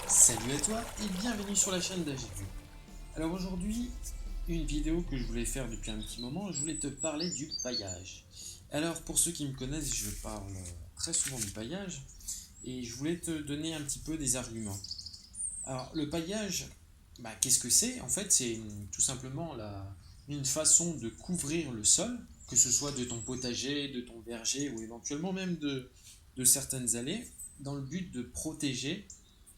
Salut à toi et bienvenue sur la chaîne d'Agilvue. Alors aujourd'hui, une vidéo que je voulais faire depuis un petit moment, je voulais te parler du paillage. Alors pour ceux qui me connaissent, je parle très souvent du paillage et je voulais te donner un petit peu des arguments. Alors le paillage, qu'est-ce que c'est? En fait, c'est tout simplement une façon de couvrir le sol, que ce soit de ton potager, de ton verger ou éventuellement même de certaines allées, dans le but de protéger,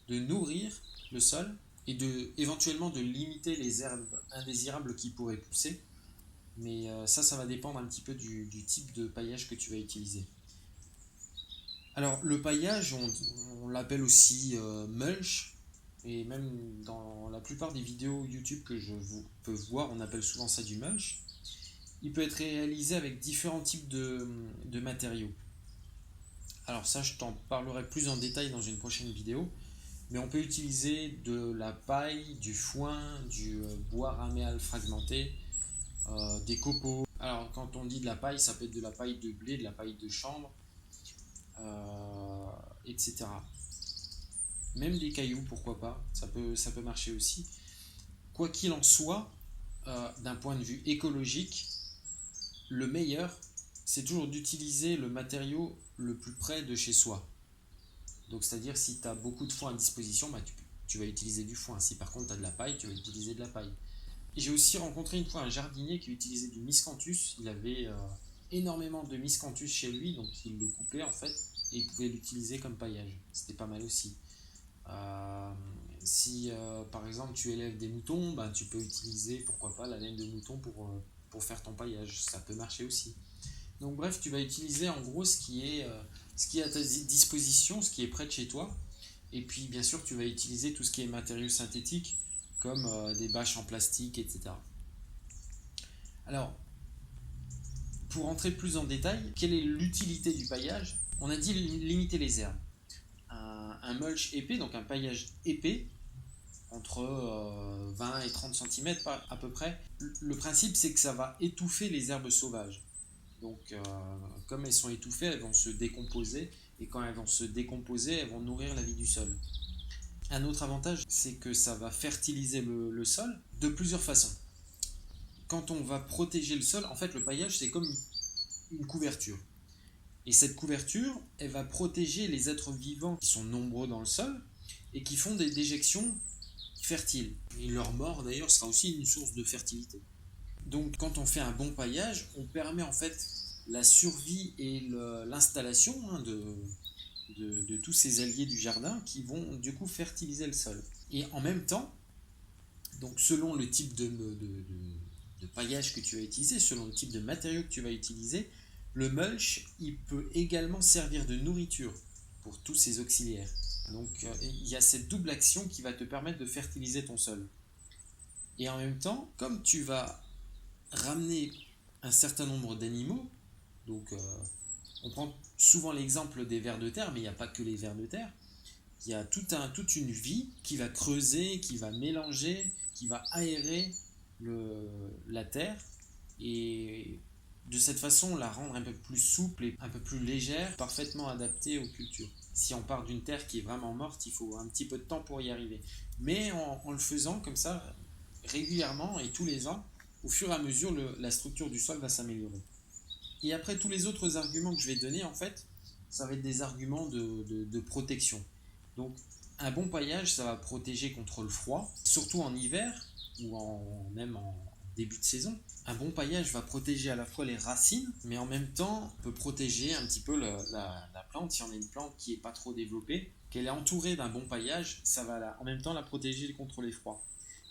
de nourrir le sol et éventuellement de limiter les herbes indésirables qui pourraient pousser. Mais ça va dépendre un petit peu du type de paillage que tu vas utiliser. Alors le paillage, on l'appelle aussi mulch, et même dans la plupart des vidéos YouTube que je peux voir, on appelle souvent ça du mulch. Il peut être réalisé avec différents types de matériaux. Alors ça, je t'en parlerai plus en détail dans une prochaine vidéo. Mais on peut utiliser de la paille, du foin, du bois raméal fragmenté, des copeaux. Alors quand on dit de la paille, ça peut être de la paille de blé, de la paille de chanvre, etc. Même des cailloux, pourquoi pas, ça peut marcher aussi. Quoi qu'il en soit, d'un point de vue écologique, le meilleur, c'est toujours d'utiliser le matériau le plus près de chez soi. Donc c'est-à-dire si tu as beaucoup de foin à disposition, tu vas utiliser du foin. Si par contre tu as de la paille, tu vas utiliser de la paille. Et j'ai aussi rencontré une fois un jardinier qui utilisait du miscanthus. Il avait énormément de miscanthus chez lui, donc il le coupait en fait et il pouvait l'utiliser comme paillage. C'était pas mal aussi. Euh, si par exemple tu élèves des moutons, tu peux utiliser pourquoi pas la laine de mouton pour faire ton paillage. Ça peut marcher aussi. Donc bref, tu vas utiliser en gros ce qui est à ta disposition, ce qui est près de chez toi. Et puis bien sûr, tu vas utiliser tout ce qui est matériaux synthétiques, comme des bâches en plastique, etc. Alors, pour entrer plus en détail, quelle est l'utilité du paillage? On a dit limiter les herbes. Un mulch épais, donc un paillage épais, entre 20 et 30 cm à peu près. Le principe, c'est que ça va étouffer les herbes sauvages. Donc, comme elles sont étouffées, elles vont se décomposer. Et quand elles vont se décomposer, elles vont nourrir la vie du sol. Un autre avantage, c'est que ça va fertiliser le sol de plusieurs façons. Quand on va protéger le sol, en fait, le paillage, c'est comme une couverture. Et cette couverture, elle va protéger les êtres vivants qui sont nombreux dans le sol et qui font des déjections fertiles. Et leur mort, d'ailleurs, sera aussi une source de fertilité. Donc quand on fait un bon paillage, on permet en fait la survie et l'installation de tous ces alliés du jardin qui vont du coup fertiliser le sol. Et en même temps, donc selon le type de paillage que tu vas utiliser, selon le type de matériau que tu vas utiliser, le mulch, il peut également servir de nourriture pour tous ces auxiliaires. Donc il y a cette double action qui va te permettre de fertiliser ton sol. Et en même temps, comme tu vas ramener un certain nombre d'animaux, donc on prend souvent l'exemple des vers de terre, mais il n'y a pas que les vers de terre. Il y a toute une vie qui va creuser, qui va mélanger, qui va aérer la terre et de cette façon la rendre un peu plus souple et un peu plus légère, parfaitement adaptée aux cultures. Si on part d'une terre qui est vraiment morte, il faut un petit peu de temps pour y arriver. Mais en le faisant comme ça, régulièrement et tous les ans, au fur et à mesure, la structure du sol va s'améliorer. Et après, tous les autres arguments que je vais donner, en fait, ça va être des arguments de protection. Donc, un bon paillage, ça va protéger contre le froid, surtout en hiver ou même en début de saison. Un bon paillage va protéger à la fois les racines, mais en même temps peut protéger un petit peu la plante. Si on a une plante qui n'est pas trop développée, qu'elle est entourée d'un bon paillage, ça va en même temps la protéger contre les froids.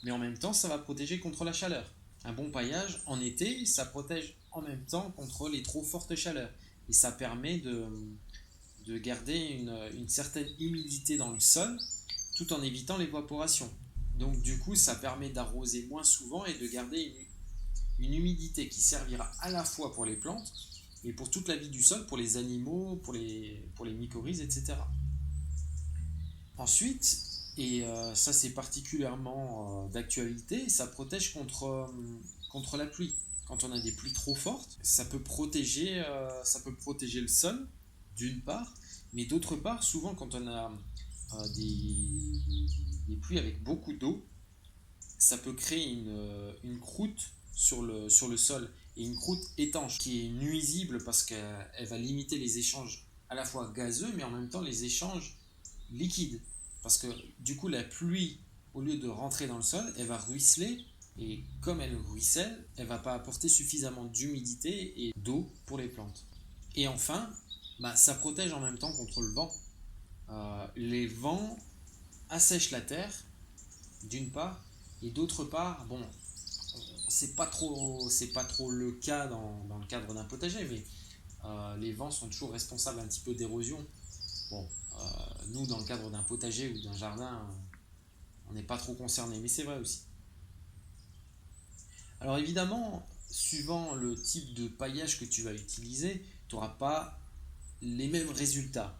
Mais en même temps, ça va protéger contre la chaleur. Un bon paillage, en été, ça protège en même temps contre les trop fortes chaleurs. Et ça permet de garder une certaine humidité dans le sol tout en évitant l'évaporation. Donc du coup, ça permet d'arroser moins souvent et de garder une humidité qui servira à la fois pour les plantes et pour toute la vie du sol, pour les animaux, pour les mycorhizes, etc. Ensuite, et ça c'est particulièrement d'actualité, ça protège contre la pluie. Quand on a des pluies trop fortes, ça peut protéger le sol, d'une part, mais d'autre part, souvent quand on a des pluies avec beaucoup d'eau, ça peut créer une croûte sur le sol, et une croûte étanche qui est nuisible parce qu'elle va limiter les échanges à la fois gazeux mais en même temps les échanges liquides. Parce que du coup la pluie, au lieu de rentrer dans le sol, elle va ruisseler, et comme elle ruisselle, elle va pas apporter suffisamment d'humidité et d'eau pour les plantes. Et enfin, bah, ça protège en même temps contre le vent. Les vents assèchent la terre, d'une part, et d'autre part, bon, c'est pas trop le cas dans le cadre d'un potager, mais les vents sont toujours responsables un petit peu d'érosion. Bon, nous, dans le cadre d'un potager ou d'un jardin, on n'est pas trop concerné, mais c'est vrai aussi. Alors évidemment, suivant le type de paillage que tu vas utiliser, tu n'auras pas les mêmes résultats.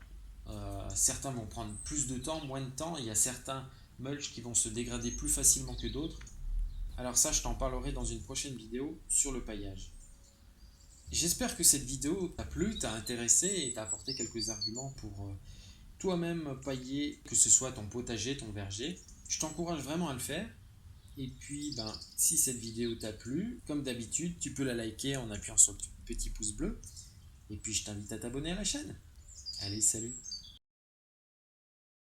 Certains vont prendre plus de temps, moins de temps. Il y a certains mulch qui vont se dégrader plus facilement que d'autres. Alors ça, je t'en parlerai dans une prochaine vidéo sur le paillage. J'espère que cette vidéo t'a plu, t'a intéressé et t'a apporté quelques arguments pour toi-même pailler, que ce soit ton potager, ton verger. Je t'encourage vraiment à le faire. Et puis, ben, si cette vidéo t'a plu, comme d'habitude, tu peux la liker en appuyant sur le petit pouce bleu. Et puis, je t'invite à t'abonner à la chaîne. Allez, salut!